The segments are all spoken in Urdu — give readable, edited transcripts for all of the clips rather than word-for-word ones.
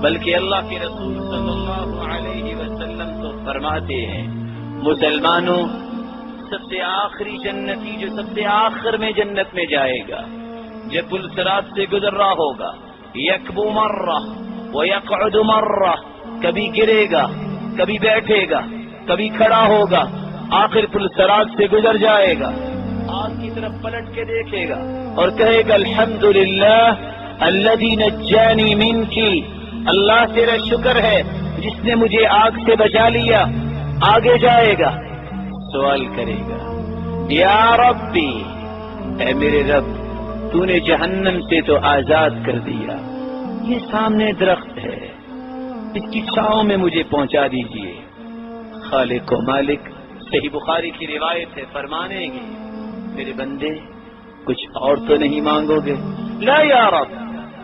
بلکہ اللہ کے رسول صلی اللہ علیہ وسلم تو فرماتے ہیں مسلمانوں سب سے آخری جنتی جو سب سے آخر میں جنت میں جائے گا جب پل صراط سے گزر رہا ہوگا یکبو مرہ ویقعد مرہ، کبھی گرے گا کبھی بیٹھے گا کبھی کھڑا ہوگا، آخر پل صراط سے گزر جائے گا، آگ کی طرف پلٹ کے دیکھے گا اور کہے گا الحمدللہ الذی نجانی منکی، اللہ تیرا شکر ہے جس نے مجھے آگ سے بچا لیا۔ آگے جائے گا، سوال کرے گا یا ربی، اے میرے رب تو نے جہنم سے تو آزاد کر دیا، یہ سامنے درخت ہے اس کی چھاؤں میں مجھے پہنچا دیجئے۔ خالق و مالک، صحیح بخاری کی روایت ہے، فرمانے گے میرے بندے کچھ اور تو نہیں مانگو گے؟ لا یا رب،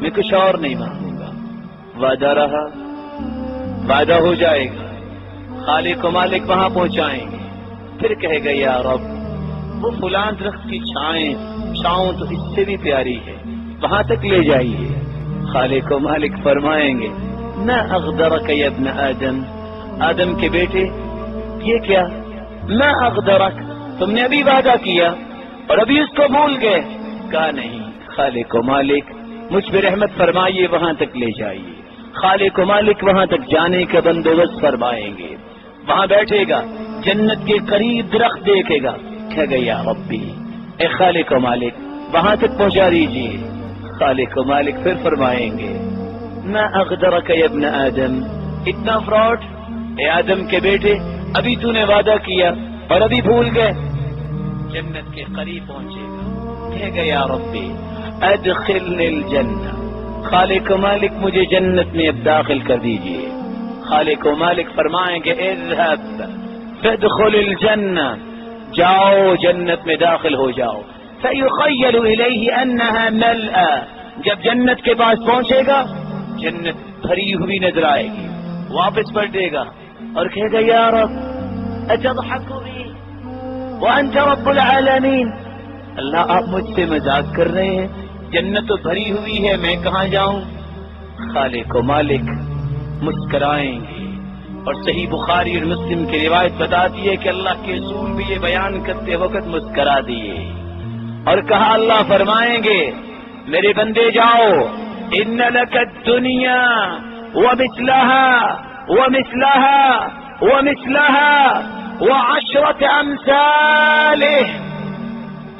میں کچھ اور نہیں مانگوں گا۔ وعدہ رہا، وعدہ ہو جائے گا، خالق و مالک وہاں پہنچائیں گے، پھر کہے گا یا رب وہ فلاں درخت کی چھاؤں تو اس سے بھی پیاری ہے، وہاں تک لے جائیے۔ خالق و مالک فرمائیں گے نہ اغدرک یا ابن آدم، آدم کے بیٹے یہ کیا؟ نہ اغدرک، تم نے ابھی وعدہ کیا اور ابھی اس کو بھول گئے؟ کہا نہیں، خالق و مالک مجھ پہ رحمت فرمائیے، وہاں تک لے جائیے۔ خالق و مالک وہاں تک جانے کا بندوبست فرمائیں گے، وہاں بیٹھے گا، جنت کے قریب درخت دیکھے گا، کہے گا یا ربی، اے خالق و مالک وہاں تک پہنچا دیجیے۔ خالق و مالک پھر فرمائیں گے نہ اغدرک یا ابن آدم، اتنا فراڈ، اے آدم کے بیٹے ابھی تو نے وعدہ کیا اور ابھی بھول گئے۔ جنت کے قریب پہنچے گا، کہے گا یا ربی ادخلنی الجنہ، خالق و مالک مجھے جنت میں اب داخل کر دیجیے۔ خالق و مالک فرمائیں گے اذهب فادخل الجنہ، جاؤ جنت میں داخل ہو جاؤ۔ فیخیل الیہ انہا ملأ، جب جنت کے پاس پہنچے گا جنت بھری ہوئی نظر آئے گی، واپس پلٹے گا اور کہے گا یا رب اتضحک بی وانت رب العالمین، اللہ آپ مجھ سے مذاق کر رہے ہیں، جنت تو بھری ہوئی ہے، میں کہاں جاؤں؟ خالق و مالک مسکرائیں گے، اور صحیح بخاری اور مسلم کی روایت بتاتی ہے کہ اللہ کے رسول بھی یہ بیان کرتے وقت مسکرا دیے اور کہا، اللہ فرمائیں گے میرے بندے جاؤ، ان لک الدنیا ومثلها ومثلها ومثلها وعشرة امثاله،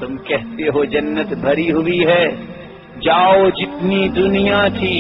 تم کہتے ہو جنت بھری ہوئی ہے، جاؤ جتنی دنیا تھی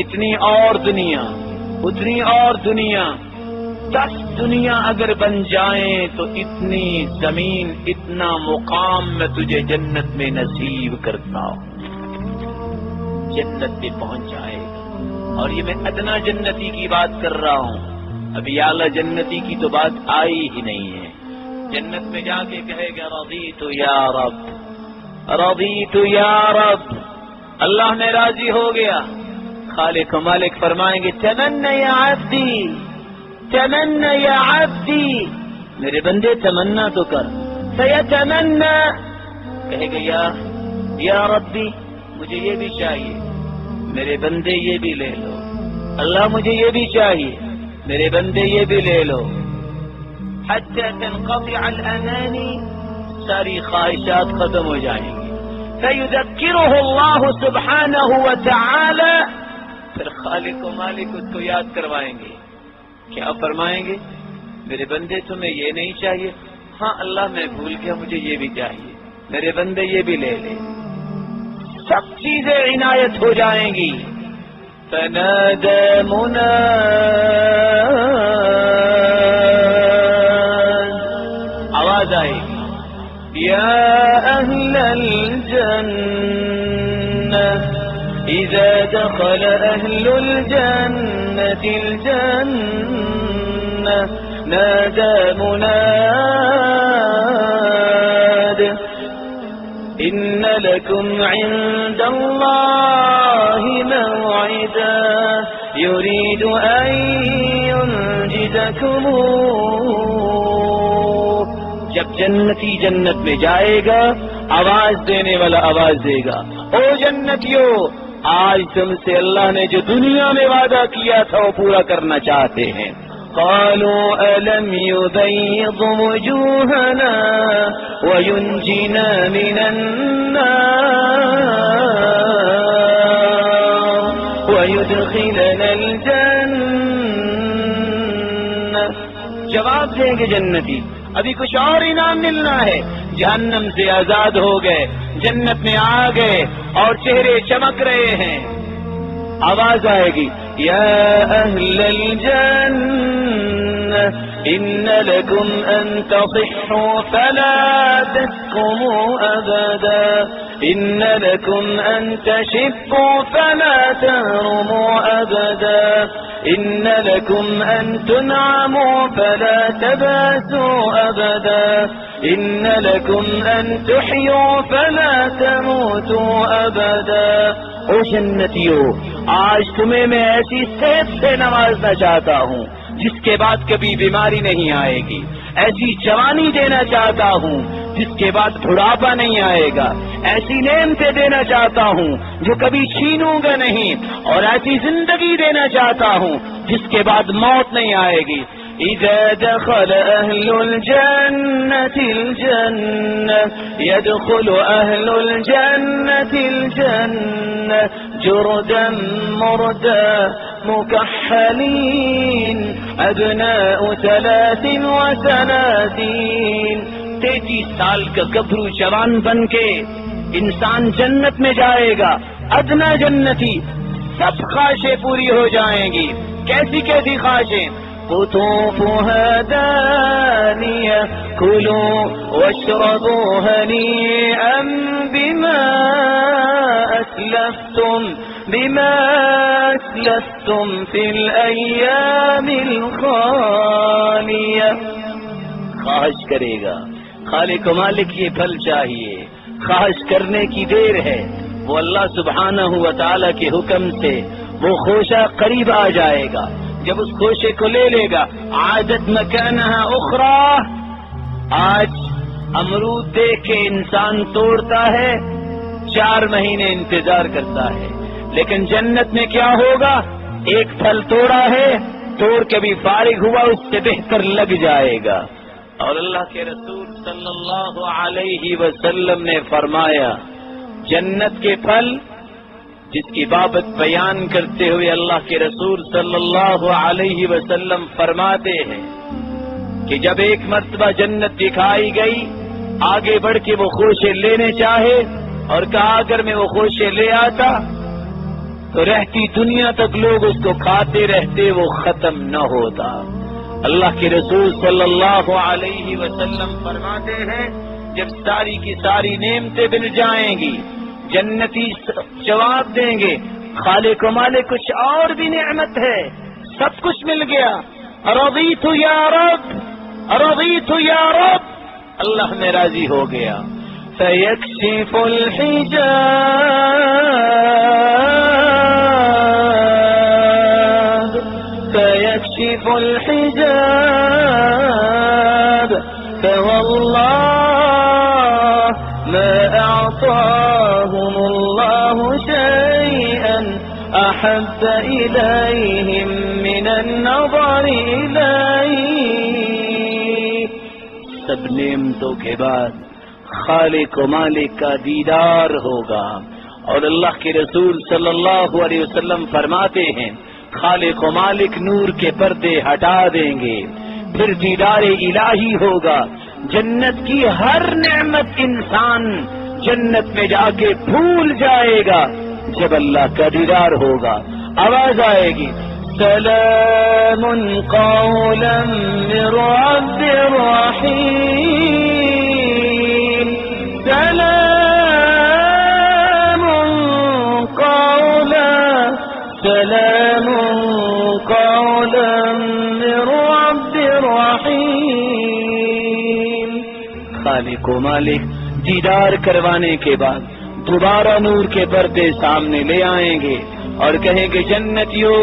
اتنی اور دنیا، اتنی اور دنیا، 10 دنیا اگر بن جائیں تو اتنی زمین اتنا مقام میں تجھے جنت میں نصیب کرتا ہوں۔ جنت میں پہنچ جائے گا، اور یہ میں ادنا جنتی کی بات کر رہا ہوں، ابھی اعلی جنتی کی تو بات آئی ہی نہیں ہے۔ جنت میں جا کے کہے گا رضیت یا رب، رضیت یا رب، اللہ نے راضی ہو گیا۔ خالق و مالک فرمائیں گے تمنا یا عبدی، تمنا یا عبدی، میرے بندے تمنا تو کر۔ فیتمنا، کہے گا یا ربی مجھے یہ بھی چاہیے، میرے بندے یہ بھی لے لو، اللہ مجھے یہ بھی چاہیے، میرے بندے یہ بھی لے لو۔ حتی تنقطع الامانی، ساری خواہشات ختم ہو جائیں گی۔ فیذکرہ اللہ سبحانہ وتعالی، پھر خالق و مالک اس کو یاد کروائیں گے، کیا فرمائیں گے؟ میرے بندے تمہیں یہ نہیں چاہیے؟ ہاں اللہ میں بھول گیا، مجھے یہ بھی چاہیے، میرے بندے یہ بھی لے لے، سب چیزیں عنایت ہو جائیں گی۔ فنادى مناد، آواز آئے گی یا اہل الجنہ اذا دخل اہل الجنة الجنة نادى مناد ان لكم عند الله موعدا يريد ان ينجزكم، جب جنتی جنت میں جائے گا آواز دینے والا آواز دے گا، او جنتیو آج تم سے اللہ نے جو دنیا میں وعدہ کیا تھا وہ پورا کرنا چاہتے ہیں. قالوا ألم يبيض وجوهنا وينجنا من النار ويدخلنا الجنة. جواب دیں گے جنتی ابھی کچھ اور انعام ملنا ہے. جہنم سے آزاد ہو گئے, جنت میں آ گئے اور چہرے چمک رہے ہیں. آواز آئے گی یا اہل الجنہ ان لکم ان تصحوا فلا تسقموا ابدا ان لکم ان تشبوا فلا تهرموا ابدا ان لکم ان تنعموا فلا تباسوا ابدا ان لکم ان تحیوا فلا تموتوا ابدا. او جنتیو, آج تمہیں میں ایسی صحت سے نوازنا چاہتا ہوں جس کے بعد کبھی بیماری نہیں آئے گی, ایسی جوانی دینا چاہتا ہوں جس کے بعد بڑھاپا نہیں آئے گا, ایسی نعمتیں دینا چاہتا ہوں جو کبھی چھینوں گا نہیں, اور ایسی زندگی دینا چاہتا ہوں جس کے بعد موت نہیں آئے گی. إذا دخل أهل الجنة الجنة يدخل أهل الجنة الجنة جردا مردا مكحلين أبناء 33 سال کا گبرو جوان بن کے انسان جنت میں جائے گا. ادنا جنتی سب خواہشیں پوری ہو جائیں گی. کیسی کیسی خواہشیں؟ قطوفها دانية كلوا واشربوا هنيئا بما أسلفتم في الأيام الخالية. خواہش کرے گا, خالق و مالک یہ پھل چاہیے, خواہش کرنے کی دیر ہے. وہ اللہ سبحانہ و تعالی کے حکم سے وہ خوشہ قریب آ جائے گا. جب اس خوشے کو لے لے گا عادت مکانہا اخرى. آج امرود دیکھ کے انسان توڑتا ہے, 4 مہینے انتظار کرتا ہے, لیکن جنت میں کیا ہوگا؟ ایک پھل توڑا ہے, توڑ کے بھی فارغ ہوا اس سے بہتر لگ جائے گا. اور اللہ کے رسول صلی اللہ علیہ وسلم نے فرمایا جنت کے پھل جس کی بابت بیان کرتے ہوئے اللہ کے رسول صلی اللہ علیہ وسلم فرماتے ہیں کہ جب ایک مرتبہ جنت دکھائی گئی, آگے بڑھ کے وہ خوشے لینے چاہے اور کہا اگر میں وہ خوشے لے آتا تو رہتی دنیا تک لوگ اس کو کھاتے رہتے, وہ ختم نہ ہوتا. اللہ کے رسول صلی اللہ علیہ وسلم فرماتے ہیں جب ساری کی ساری نعمتیں مل جائیں گی, جنتی جواب دیں گے خالق و مالک کچھ اور بھی نعمت ہے, سب کچھ مل گیا. رضیت یا رب, رضیت یا رب, اللہ میں راضی ہو گیا. فیکشف الحجاب فیکشف الحجاب فواللہ ما أعطاهم الله شيئا أحب إليهم من النظر إليه. سب نعمتوں کے بعد خالق و مالک کا دیدار ہوگا. اور اللہ کے رسول صلی اللہ علیہ وسلم فرماتے ہیں خالق و مالک نور کے پردے ہٹا دیں گے, پھر دیدار الہی ہوگا. جنت کی ہر نعمت انسان جنت میں جا کے بھول جائے گا جب اللہ کا دیدار ہوگا. آواز آئے گی سلام قولا من رب رحیم, سلام قولا من رب رحیم. خالق و مالک دیدار کروانے کے بعد دوبارہ نور کے پردے سامنے لے آئیں گے اور کہیں گے جنتیوں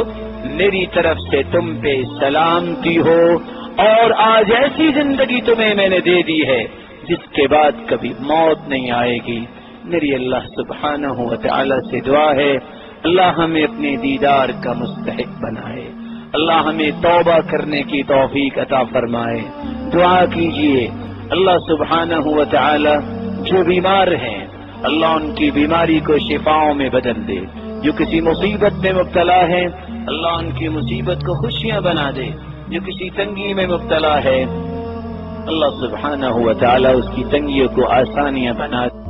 میری طرف سے تم پہ سلامتی ہو, اور آج ایسی زندگی تمہیں میں نے دے دی ہے جس کے بعد کبھی موت نہیں آئے گی. میری اللہ سبحانہ و تعالی سے دعا ہے اللہ ہمیں اپنے دیدار کا مستحق بنائے، اللہ ہمیں توبہ کرنے کی توفیق عطا فرمائے۔ دعا کیجئے اللہ سبحانہ و تعالی جو بیمار ہیں اللہ ان کی بیماری کو شفاؤں میں بدل دے، جو کسی مصیبت میں مبتلا ہے اللہ ان کی مصیبت کو خوشیاں بنا دے، جو کسی تنگی میں مبتلا ہے اللہ سبحانہ و تعالی اس کی تنگیوں کو آسانیاں بنا دے۔